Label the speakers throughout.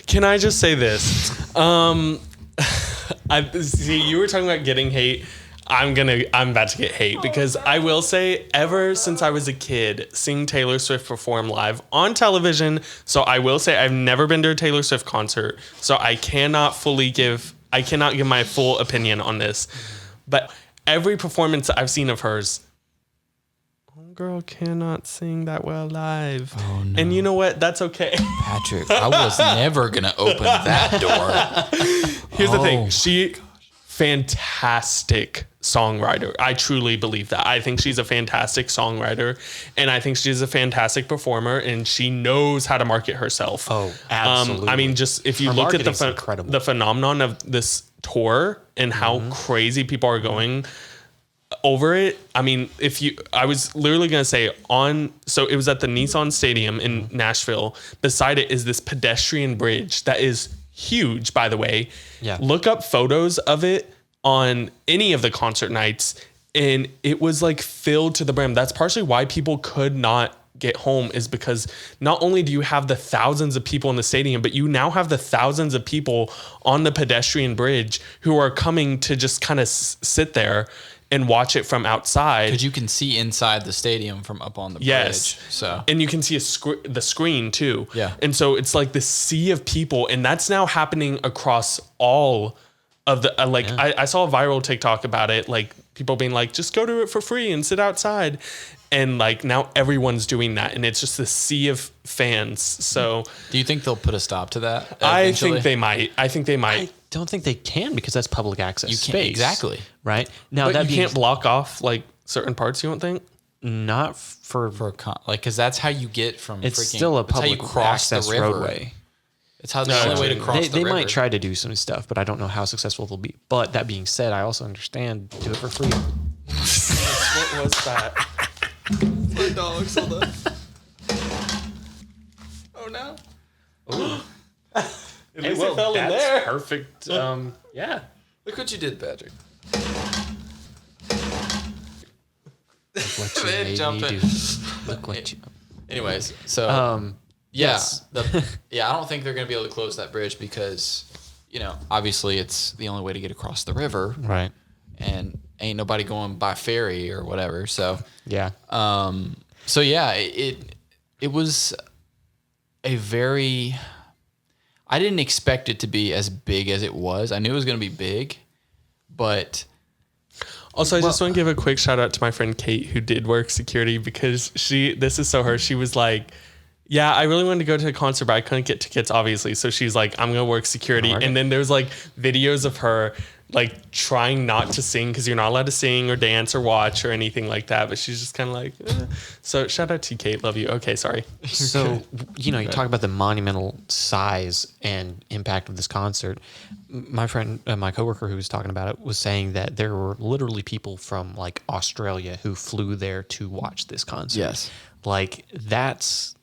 Speaker 1: Can I just say this? I see you were talking about getting hate. I'm about to get hate because I will say ever since I was a kid, seeing Taylor Swift perform live on television. So I will say I've never been to a Taylor Swift concert. So I cannot give my full opinion on this. But every performance I've seen of hers, girl cannot sing that well live. Oh, no. And you know what? That's okay.
Speaker 2: Patrick, I was never going to open that door.
Speaker 1: Here's the thing. Fantastic songwriter. I truly believe that. I think she's a fantastic songwriter, and I think she's a fantastic performer, and she knows how to market herself.
Speaker 3: Oh, absolutely.
Speaker 1: I mean, just if you look at the phenomenon of this tour and how crazy people are going over it. I mean, I was literally going to say so it was at the Nissan Stadium in Nashville. Beside it is this pedestrian bridge that is huge, by the way.
Speaker 3: Yeah.
Speaker 1: Look up photos of it on any of the concert nights, and it was like filled to the brim. That's partially why people could not get home, is because not only do you have the thousands of people in the stadium, but you now have the thousands of people on the pedestrian bridge who are coming to just kind of sit there and watch it from outside.
Speaker 2: Because you can see inside the stadium from up on the
Speaker 1: bridge.
Speaker 2: So.
Speaker 1: And you can see the screen too.
Speaker 2: Yeah.
Speaker 1: And so it's like this sea of people, and that's now happening across all of the, I saw a viral TikTok about it, like people being like, just go to it for free and sit outside. And like now everyone's doing that, and it's just this sea of fans. So
Speaker 2: do you think they'll put a stop to that eventually?
Speaker 1: I think they might.
Speaker 3: I don't think they can, because that's public access space.
Speaker 2: Exactly.
Speaker 3: Right? Now,
Speaker 1: but that you can't block off like certain parts, you don't think?
Speaker 3: Not for
Speaker 2: because that's how you get from
Speaker 3: it's still a public access roadway.
Speaker 2: It's how the only way to cross the river.
Speaker 3: They might try to do some stuff, but I don't know how successful they'll be. But that being said, I also understand do it for free.
Speaker 1: What was that?
Speaker 2: My dog's hold on. Oh no.
Speaker 1: At least it fell in there.
Speaker 3: Perfect. Yeah.
Speaker 2: Look what you did, Patrick.
Speaker 3: Look what you made me do. Look what you.
Speaker 2: Anyways, so yes. I don't think they're going to be able to close that bridge because, obviously it's the only way to get across the river,
Speaker 3: right?
Speaker 2: And ain't nobody going by ferry or whatever. So
Speaker 3: yeah.
Speaker 2: It was a very. I didn't expect it to be as big as it was. I knew it was going to be big, but.
Speaker 1: Also, I just want to give a quick shout out to my friend Kate, who did work security, because this is so her. She was like, yeah, I really wanted to go to a concert, but I couldn't get tickets, obviously. So she's like, I'm going to work security. And then there's like videos of her like trying not to sing, because you're not allowed to sing or dance or watch or anything like that. But she's just kind of like, So shout out to you, Kate. Love you. Okay, sorry.
Speaker 3: So, you talk about the monumental size and impact of this concert. My friend, my coworker who was talking about it was saying that there were literally people from like Australia who flew there to watch this concert.
Speaker 2: Yes.
Speaker 3: Like that's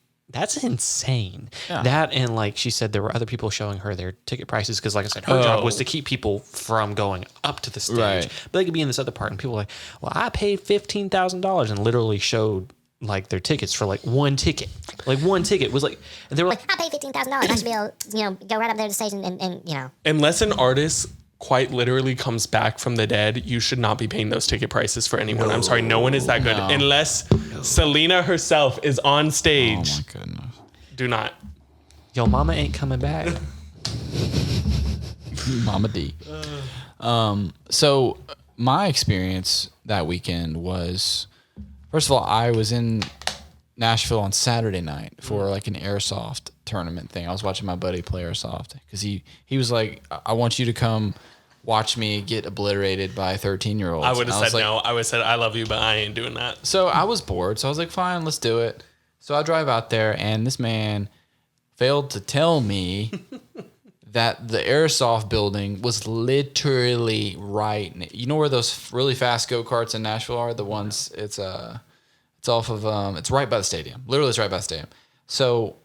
Speaker 3: insane.
Speaker 2: Yeah.
Speaker 3: That, and like she said, there were other people showing her their ticket prices, because like I said, her job was to keep people from going up to the stage.
Speaker 2: Right.
Speaker 3: But they could be in this other part, and people were like, well, I paid $15,000, and literally showed like their tickets for like one ticket. Like one ticket was like, and they were like,
Speaker 4: I paid $15,000. I should be able to, go right up there to the stage and.
Speaker 1: Unless an artist quite literally comes back from the dead, you should not be paying those ticket prices for anyone. I'm sorry, no one is that good. Unless Selena herself is on stage.
Speaker 2: Oh my goodness.
Speaker 1: Do not.
Speaker 3: Yo, mama ain't coming back.
Speaker 2: Mama D. So my experience that weekend was, first of all, I was in Nashville on Saturday night for like an airsoft tournament thing. I was watching my buddy play airsoft because he was like, I want you to come watch me get obliterated by 13-year-olds.
Speaker 1: I would have said no. I would have said, I love you, but I ain't doing that.
Speaker 2: So I was bored. So I was like, fine, let's do it. So I drive out there, and this man failed to tell me that the airsoft building was literally right. You know where those really fast go-karts in Nashville are? The ones, it's off of, it's right by the stadium. Literally, it's right by the stadium. So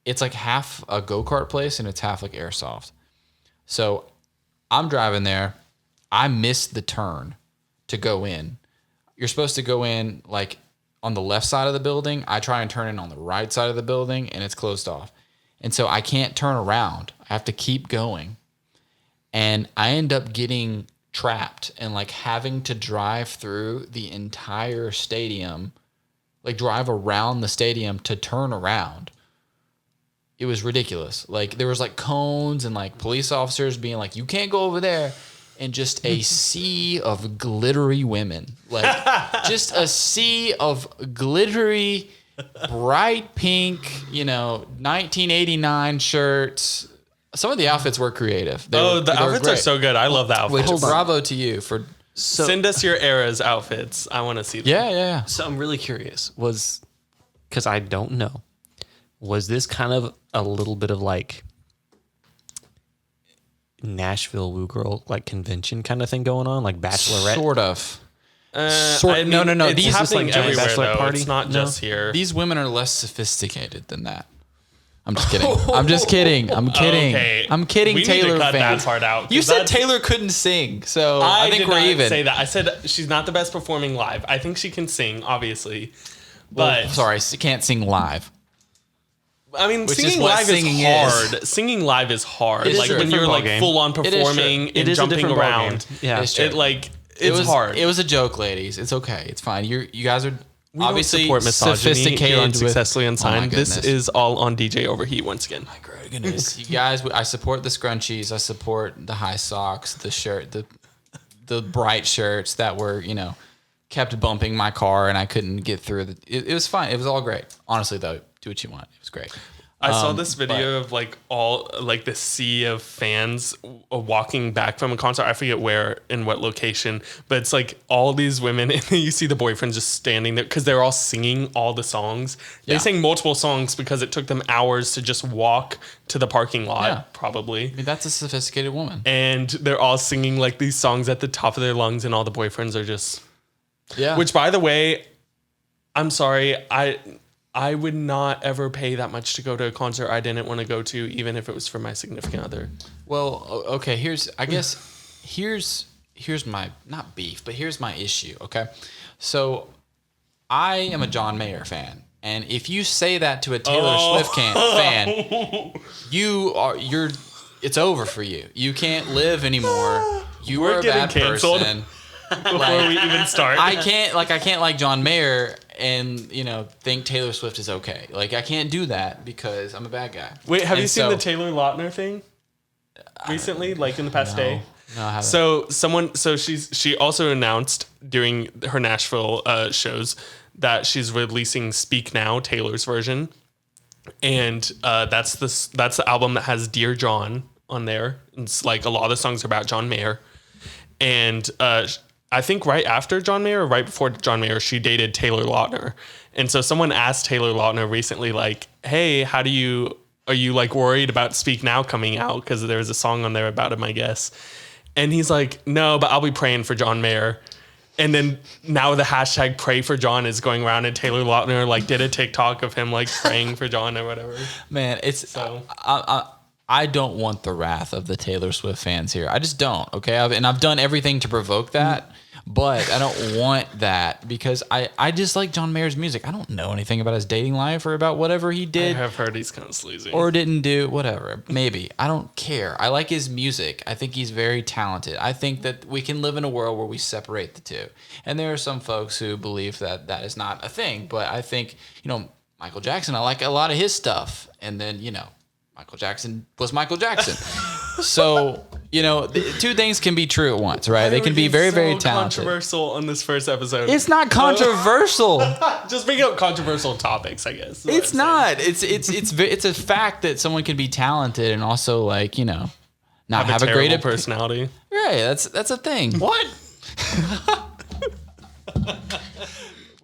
Speaker 2: it's like half a go-kart place, and it's half like airsoft. So I'm driving there. I missed the turn to go in. You're supposed to go in like on the left side of the building. I try and turn in on the right side of the building, and it's closed off. And so I can't turn around. I have to keep going. And I end up getting trapped and like having to drive through the entire stadium, like drive around the stadium to turn around. It was ridiculous. Like there was like cones and like police officers being like, you can't go over there. And just a sea of glittery women. Like just a sea of glittery, bright pink, 1989 shirts. Some of the outfits were creative.
Speaker 1: The outfits are so good. I love the outfits.
Speaker 2: Which bravo to you for
Speaker 1: send us your eras outfits. I want to see them.
Speaker 2: Yeah.
Speaker 3: So I'm really curious. Because I don't know. Was this kind of a little bit of like Nashville woo girl like convention kind of thing going on, like bachelorette?
Speaker 2: Sort of.
Speaker 1: No.
Speaker 2: These
Speaker 1: These happening
Speaker 3: like
Speaker 1: everywhere
Speaker 3: bachelor
Speaker 1: though.
Speaker 3: party?
Speaker 1: It's not just here.
Speaker 2: These women are less sophisticated than that. I'm just kidding. I'm kidding.
Speaker 1: Okay.
Speaker 2: I'm kidding.
Speaker 1: We need
Speaker 2: Taylor
Speaker 1: to cut
Speaker 2: fans.
Speaker 1: that part out.
Speaker 2: You
Speaker 1: 'cause
Speaker 2: said
Speaker 1: that's-
Speaker 2: Taylor couldn't sing, so I think
Speaker 1: did
Speaker 2: we're
Speaker 1: not
Speaker 2: even.
Speaker 1: say that. I said she's not the best performing live. I think she can sing, obviously, but
Speaker 2: Well, sorry, she can't sing live.
Speaker 1: I mean,
Speaker 2: Which is
Speaker 1: singing
Speaker 2: what
Speaker 1: live
Speaker 2: singing
Speaker 1: is
Speaker 2: is.
Speaker 1: hard. Singing live is hard.
Speaker 2: It is
Speaker 1: Like
Speaker 2: true.
Speaker 1: when you're
Speaker 3: Different
Speaker 1: like
Speaker 3: ballgame.
Speaker 1: full on
Speaker 2: It is true.
Speaker 1: performing
Speaker 3: It
Speaker 1: and
Speaker 3: is a
Speaker 1: jumping
Speaker 3: different
Speaker 1: around.
Speaker 3: ballgame. Yeah.
Speaker 2: It's true.
Speaker 1: It's hard.
Speaker 2: It was a joke, ladies. It's okay. It's fine. You guys are
Speaker 1: We
Speaker 2: obviously
Speaker 1: don't support misogyny
Speaker 2: sophisticated
Speaker 1: here on
Speaker 2: with-
Speaker 1: Successfully
Speaker 2: Oh my
Speaker 1: Unsigned. This
Speaker 2: goodness.
Speaker 1: is all on DJ Overheat once again.
Speaker 2: My goodness. You guys, I support the scrunchies. I support the high socks, the shirt, the bright shirts that were, kept bumping my car and I couldn't get through. It was fine. It was all great. Honestly, though, do what you want. It was great.
Speaker 1: I saw this video of like all like the sea of fans walking back from a concert. I forget where in what location, but it's like all these women and then you see the boyfriends just standing there because they're all singing all the songs. They
Speaker 2: Yeah.
Speaker 1: sang multiple songs because it took them hours to just walk to the parking lot,
Speaker 2: Yeah.
Speaker 1: probably.
Speaker 2: I mean, that's a sophisticated woman.
Speaker 1: And they're all singing like these songs at the top of their lungs, and all the boyfriends are just.
Speaker 2: Yeah.
Speaker 1: Which, by the way, I'm sorry, I would not ever pay that much to go to a concert I didn't want to go to, even if it was for my significant other.
Speaker 2: Well, okay, here's my, not beef, but here's my issue, okay? So I am a John Mayer fan, and if you say that to a Taylor Swift fan, it's over for you. You can't live anymore. You
Speaker 1: We're
Speaker 2: are a
Speaker 1: getting
Speaker 2: bad
Speaker 1: canceled.
Speaker 2: person.
Speaker 1: Before we even start.
Speaker 2: I can't like John Mayer and think Taylor Swift is okay. Like I can't do that because I'm a bad guy.
Speaker 1: Wait, have
Speaker 2: And
Speaker 1: you seen
Speaker 2: so-
Speaker 1: the Taylor Lautner thing recently, like in the past day?
Speaker 2: No, I haven't.
Speaker 1: So she also announced during her Nashville shows that she's releasing Speak Now, Taylor's version, and that's the album that has Dear John on there. It's like a lot of the songs are about John Mayer, and I think right after John Mayer or right before John Mayer, she dated Taylor Lautner. And so someone asked Taylor Lautner recently, like, hey, are you like worried about Speak Now coming out? Because there's a song on there about him, I guess. And he's like, no, but I'll be praying for John Mayer. And then now the hashtag pray for John is going around, and Taylor Lautner like did a TikTok of him like praying for John or whatever.
Speaker 2: Man, it's
Speaker 1: So
Speaker 2: I don't want the wrath of the Taylor Swift fans here. I just don't. Okay, I've done everything to provoke that, but I don't want that because I just like John Mayer's music. I don't know anything about his dating life or about whatever he
Speaker 1: I
Speaker 2: did
Speaker 1: have heard he's kind of sleazy.
Speaker 2: or didn't do. Whatever, maybe I don't care. I like his music. I think he's very talented. I think that we can live in a world where we separate the two. And there are some folks who believe that that is not a thing. But I think Michael Jackson. I like a lot of his stuff, and then Michael Jackson was Michael Jackson. So, two things can be true at once, right? They can be very, very talented.
Speaker 1: Controversial on this first episode.
Speaker 2: It's not controversial.
Speaker 1: Just bring up controversial topics, I guess.
Speaker 2: It's not. It's a fact that someone can be talented and also not have a great
Speaker 1: personality.
Speaker 2: Right. That's a thing.
Speaker 1: What?